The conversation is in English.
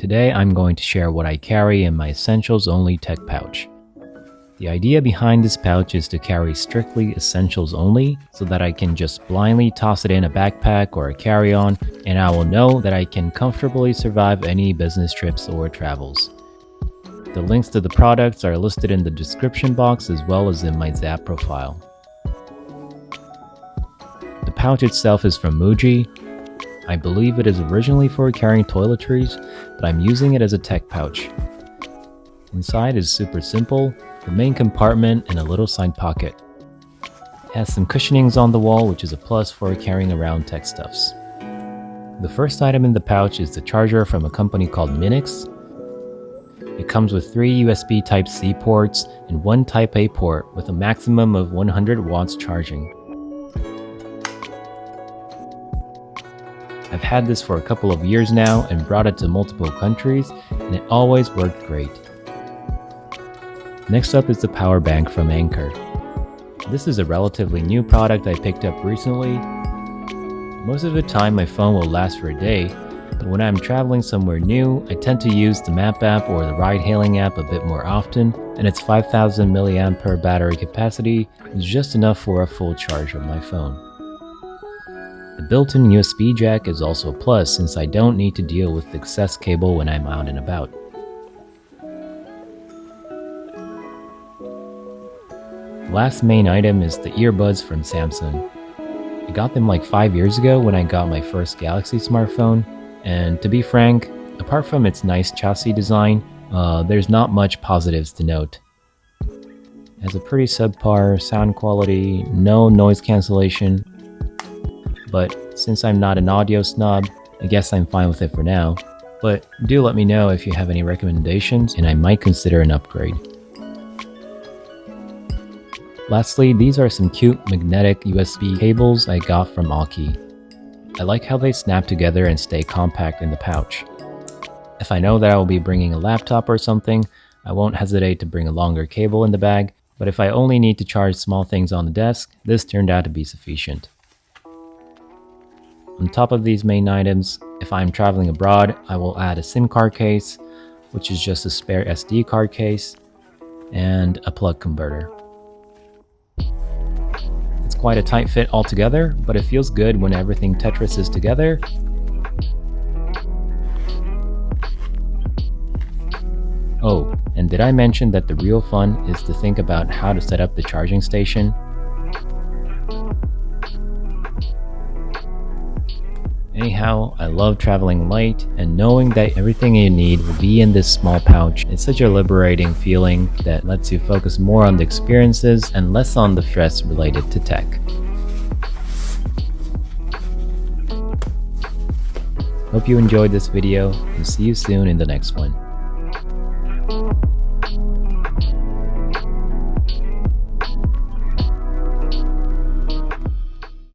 Today I'm going to share what I carry in my essentials only tech pouch. The idea behind this pouch is to carry strictly essentials only so that I can just blindly toss it in a backpack or a carry-on and I will know that I can comfortably survive any business trips or travels. The links to the products are listed in the description box as well as in my Zap profile. The pouch itself is from Muji. I believe it is originally for carrying toiletries, but I'm using it as a tech pouch. Inside is super simple, the main compartment and a little side pocket. It has some cushionings on the wall, which is a plus for carrying around tech stuffs. The first item in the pouch is the charger from a company called Minix. It comes with 3 USB Type-C ports and 1 Type-A port with a maximum of 100 watts charging. I've had this for a couple of years now and brought it to multiple countries, and it always worked great. Next up is the power bank from Anker. This is a relatively new product I picked up recently. Most of the time my phone will last for a day, but when I'm traveling somewhere new, I tend to use the map app or the ride-hailing app a bit more often, and its 5000 mAh battery capacity is just enough for a full charge of my phone. The built-in USB jack is also a plus since I don't need to deal with the excess cable when I'm out and about. The last main item is the earbuds from Samsung. I got them like 5 years ago when I got my first Galaxy smartphone, and to be frank, apart from its nice chassis design, there's not much positives to note. It has a pretty subpar sound quality, no noise cancellation, but since I'm not an audio snob, I guess I'm fine with it for now. But do let me know if you have any recommendations and I might consider an upgrade. Lastly, these are some cute magnetic USB cables I got from Aki. I like how they snap together and stay compact in the pouch. If I know that I will be bringing a laptop or something, I won't hesitate to bring a longer cable in the bag, but if I only need to charge small things on the desk, this turned out to be sufficient. On top of these main items, if I'm traveling abroad, I will add a SIM card case, which is just a spare SD card case, and a plug converter. It's quite a tight fit altogether, but it feels good when everything Tetrises together. Oh, and did I mention that the real fun is to think about how to set up the charging station? Anyhow, I love traveling light and knowing that everything you need will be in this small pouch. It's such a liberating feeling that lets you focus more on the experiences and less on the stress related to tech. Hope you enjoyed this video and see you soon in the next one.